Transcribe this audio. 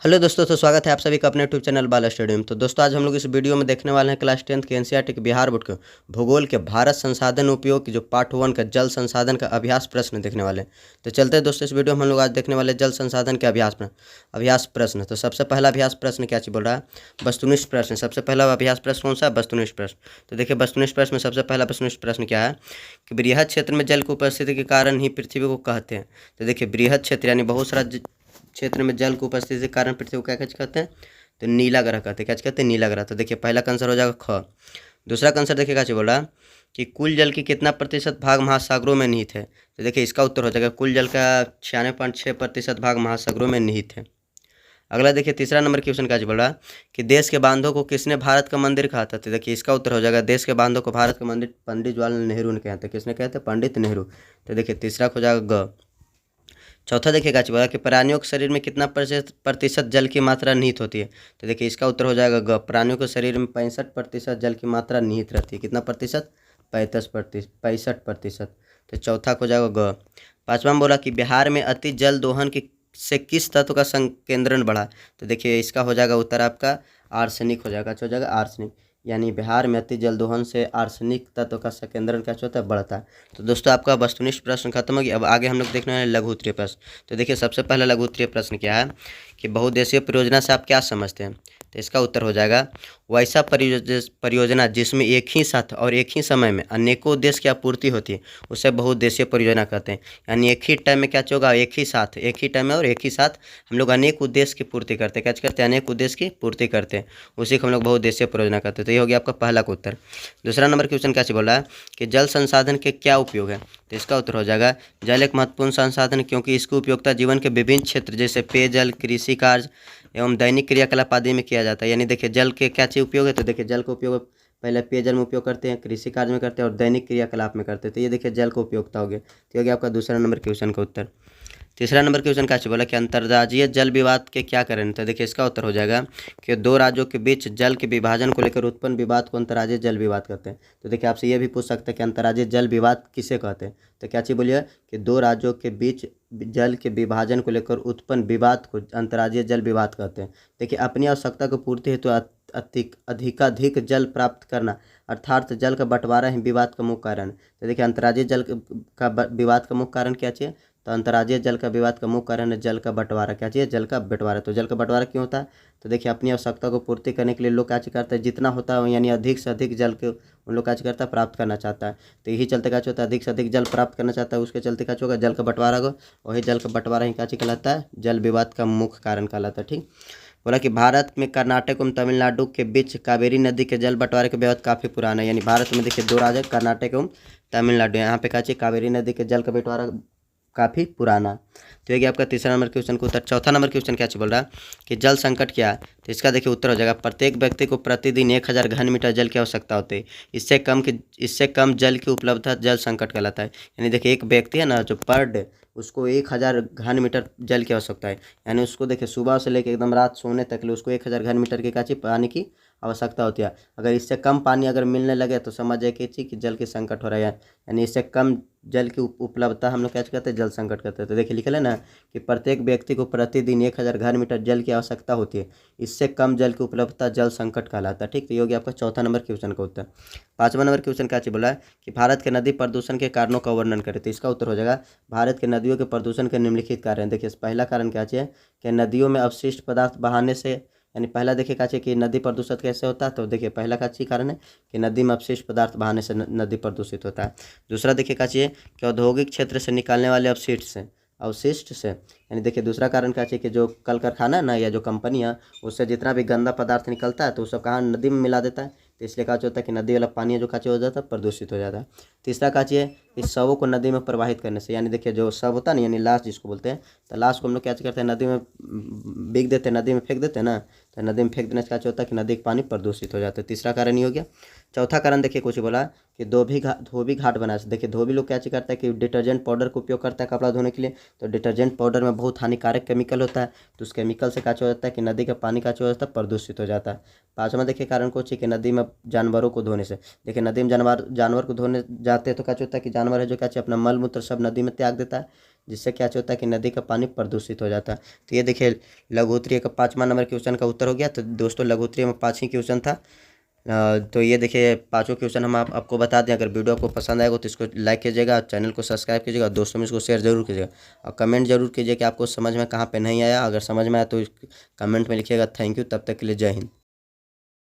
Hello दोस्तों, तो स्वागत है आप सभी का अपने यूट्यूब चैनल बाला स्टडी में। तो दोस्तों, आज हम लोग इस वीडियो में देखने वाले हैं क्लास 10th के एनसीईआरटी के बिहार बोर्ड के भूगोल के भारत संसाधन उपयोग की जो पार्ट 1 का जल संसाधन का अभ्यास प्रश्न देखने वाले हैं। तो चलते हैं दोस्तों, इस वीडियो में हम लोग आज देखने वाले जल संसाधन के अभ्यास प्रश्न। तो सबसे पहला अभ्यास प्रश्न क्या चीज बोल रहा है? वस्तुनिष्ठ प्रश्न। सबसे पहला अभ्यास प्रश्न कौन सा है? वस्तुनिष्ठ प्रश्न। तो देखिए, वस्तुनिष्ठ प्रश्न में सबसे पहला वस्तुनिष्ठ प्रश्न क्या है कि बृहद क्षेत्र में जल की उपस्थिति के कारण ही पृथ्वी को कहते हैं। तो देखिए, बृहद क्षेत्र यानी बहुत सारा क्षेत्र में जल की उपस्थिति के कारण पृथ्वी को क्या कहते हैं? तो नीला ग्रह कहते हैं। क्या कहते हैं? नीला ग्रह। तो देखिए, पहला आंसर हो जाएगा ख। दूसरा आंसर देखिए क्या बोला कि कुल जल की कितना प्रतिशत भाग महासागरों में निहित है? तो देखिए, इसका उत्तर हो जाएगा कुल जल का 96.6% भाग महासागरों में निहित है। अगला देखिए, तीसरा नंबर क्वेश्चन क्या बोला कि देश के बांधों को किसने भारत का मंदिर कहा था? तो देखिए, इसका उत्तर हो जाएगा देश के बांधों को भारत का मंदिर पंडित जवाहरलाल नेहरू ने कहा था। किसने कहा था? पंडित नेहरू। तो देखिए, तीसरा हो जाएगा ग। चौथा देखिए क्या बोला कि प्राणियों के शरीर में कितना प्रतिशत जल की मात्रा निहित होती है? तो देखिए, इसका उत्तर हो जाएगा ग। प्राणियों के शरीर में 65% जल की मात्रा निहित रहती है। कितना प्रतिशत? 65%। तो चौथा हो जाएगा ग। पांचवा में बोला कि बिहार में अति जल दोहन की से किस तत्व का संकेंद्रण बढ़ा? तो देखिए, इसका हो जाएगा उत्तर आपका आर्सेनिक हो जाएगा। अच्छा हो जाएगा आर्सेनिक, यानी बिहार में अति जल दोहन से आर्सेनिक तत्व का संकेंद्रण क्या होता है? बढ़ता है। तो दोस्तों, आपका वस्तुनिष्ठ प्रश्न खत्म हो गया। अब आगे हम लोग देखने वाले लघु उत्तरीय प्रश्न। तो देखिए, सबसे पहला लघु उत्तरीय प्रश्न क्या है कि बहुउद्देशीय परियोजना से आप क्या समझते हैं? तो इसका उत्तर हो जाएगा वैसा परियोजना जिसमें एक ही साथ और एक ही समय में अनेकों उद्देश्य की आपूर्ति होती है, उसे बहुउद्देशीय परियोजना कहते हैं। यानी एक ही टाइम में क्या होगा? एक ही टाइम में और एक ही साथ हम लोग अनेक उद्देश्य की पूर्ति करते हैं। क्या करते हैं? अनेक उद्देश्य की पूर्ति करते हैं, उसी को हम लोग बहुउद्देशीय परियोजना कहते हैं। तो ये हो गया आपका पहला का उत्तर। दूसरा नंबर क्वेश्चन क्या बोल रहा है कि जल संसाधन के क्या उपयोग है? तो इसका उत्तर हो जाएगा जल एक महत्वपूर्ण संसाधन क्योंकि इसकी उपयोगिता जीवन के विभिन्न क्षेत्र जैसे पेयजल, कृषि कार्य एवं दैनिक क्रियाकलाप आदि में किया जाता है। यानी देखिए, जल के क्या चीज़ उपयोग है? तो देखिए, जल का उपयोग पहले पेयजल में उपयोग करते हैं, कृषि कार्य में करते हैं और दैनिक क्रियाकलाप में करते हैं। तो ये देखिए, जल का उपयोगिता हो गया। तो ये हो गया आपका दूसरा नंबर क्वेश्चन का उत्तर। तीसरा नंबर क्वेश्चन क्या बोला कि अंतर्राज्यीय जल विवाद के क्या कारण? तो देखिए, इसका उत्तर हो जाएगा कि दो राज्यों के बीच जल के विभाजन को लेकर उत्पन्न विवाद को अंतर्राज्यीय जल विवाद कहते हैं। तो देखिए, आपसे ये भी पूछ सकते हैं कि अंतर्राज्यीय जल विवाद किसे कहते हैं? तो क्या चीज़ बोलिए कि दो राज्यों के बीच जल के विभाजन को लेकर उत्पन्न विवाद को अंतर्राज्यीय जल विवाद कहते हैं। देखिए, अपनी आवश्यकता को पूर्ति हेतु अधिकाधिक जल प्राप्त करना अर्थात जल का बंटवारा ही विवाद का मुख्य कारण। तो देखिए, अंतर्राज्यीय जल का विवाद का मुख्य कारण क्या चाहिए? तो अंतर्राज्यीय जल का विवाद का मुख्य कारण है जल का बंटवारा। क्या चाहिए? जल का बंटवारा। तो जल का बंटवारा क्यों होता है? तो देखिए, अपनी आवश्यकता को पूर्ति करने के लिए लोग क्या करते हैं? जितना होता है यानी अधिक से अधिक जल के उन लोग क्या करता है? प्राप्त करना चाहता है। तो यही चलते क्या होता है? अधिक से अधिक जल प्राप्त करना चाहता है, उसके चलते क्या होगा? जल का बंटवारा हो। वही जल का बंटवारा ही क्या कहलाता है? जल विवाद का मुख्य कारण कहलाता है। ठीक। बोला कि भारत में कर्नाटक एवं तमिलनाडु के बीच कावेरी नदी के जल बंटवारे का विवाद काफ़ी पुराना है। यानी भारत में देखिए, दो राज्य कर्नाटक एवं तमिलनाडु, यहाँ पे क्या चाहिए? कावेरी नदी के जल का बंटवारा काफ़ी पुराना। तो ये आपका तीसरा नंबर क्वेश्चन का उत्तर। चौथा नंबर क्वेश्चन क्या बोल रहा है कि जल संकट क्या है? तो इसका देखिए उत्तर हो जाएगा प्रत्येक व्यक्ति को प्रतिदिन 1000 घन मीटर जल की आवश्यकता होती है। इससे कम जल की उपलब्धता जल संकट कहलाता है। यानी देखिए, एक व्यक्ति है ना जो पर डे उसको 1000 घन मीटर जल की आवश्यकता है। यानी उसको देखिए, सुबह से लेकर एकदम रात सोने तक ले उसको 1000 घन मीटर की क्या चाहिए? पानी की आवश्यकता होती है। अगर इससे कम पानी अगर मिलने लगे तो समझ जाए कि जल की संकट हो रहा है। यानी इससे कम जल की उपलब्धता हम लोग क्या कहते हैं? जल संकट कहते हैं। तो देखिए, लिखा है ना कि प्रत्येक व्यक्ति को प्रतिदिन 1000 घन मीटर जल की आवश्यकता होती है। इससे कम जल की उपलब्धता जल संकट कहलाता है। ठीक। तो ये हो गया आपका चौथा नंबर क्वेश्चन का उत्तर। पांचवा नंबर क्वेश्चन क्या बोला है कि भारत के नदी प्रदूषण के कारणों का वर्णन करें? तो इसका उत्तर हो जाएगा भारत के नदियों के प्रदूषण के निम्नलिखित कारण। देखिए, पहला कारण क्या चाहिए कि नदियों में अवशिष्ट पदार्थ बहाने से, यानी पहला देखिए क्या चाहिए कि नदी प्रदूषित कैसे होता है? तो देखिए, पहला का चाहिए कारण है कि नदी में अपशिष्ट पदार्थ बहाने से नदी प्रदूषित होता है। दूसरा देखिए क्या चाहिए कि औद्योगिक क्षेत्र से निकालने वाले अवशिष्ट से, यानी देखिए दूसरा कारण क्या चाहिए कि जो कल कारखाना है ना या जो कंपनी है उससे जितना भी गंदा पदार्थ निकलता है तो वो सब कहाँ? नदी में मिला देता है। तो इसलिए क्या होता है कि नदी वाला पानी जो काचे हो जाता है प्रदूषित हो जाता है। तीसरा का चाहिए कि शवों को नदी में प्रवाहित करने से, यानी देखिए जो शव होता है ना यानी लाश जिसको बोलते हैं, तो लाश को हम लोग क्या करते हैं? नदी में बिक देते हैं, नदी में फेंक देते हैं ना। तो नदी में फेंक देने से क्या होता है कि नदी का पानी प्रदूषित हो जाता है। तीसरा कारण ही हो गया। चौथा कारण देखिए कुछ बोला कि धोबी घाट बनाने से। देखिए, धोबी लोग क्या करता है कि डिटर्जेंट पाउडर का उपयोग करता है कपड़ा धोने के लिए। तो डिटर्जेंट पाउडर में बहुत हानिकारक केमिकल होता है, तो उस केमिकल से क्या हो जाता है कि नदी का पानी क्या हो जाता है? प्रदूषित हो जाता है। पाँचवा देखिए कारण को चाहिए कि नदी में जानवरों को धोने से। देखिए, नदी में जानवर को धोने जाते हैं तो क्या होता है कि जानवर है जो क्या अपना मल मूत्र सब नदी में त्याग देता है। जिससे क्या होता है कि नदी का पानी प्रदूषित हो जाता है। तो ये देखिए लघुत्तरीय का 5वां नंबर क्वेश्चन का उत्तर हो गया। तो दोस्तों लघुत्तरीय में 5 ही क्वेश्चन था। तो ये देखिए पांचों क्वेश्चन हम आपको बता दें। अगर वीडियो आपको पसंद आएगा तो इसको लाइक कीजिएगा, चैनल को सब्सक्राइब कीजिएगा, दोस्तों में इसको शेयर जरूर कीजिएगा और कमेंट जरूर कीजिए कि आपको समझ में कहाँ पे नहीं आया। अगर समझ में आया तो कमेंट में लिखिएगा। Thank you. तब तक के लिए जय हिंद।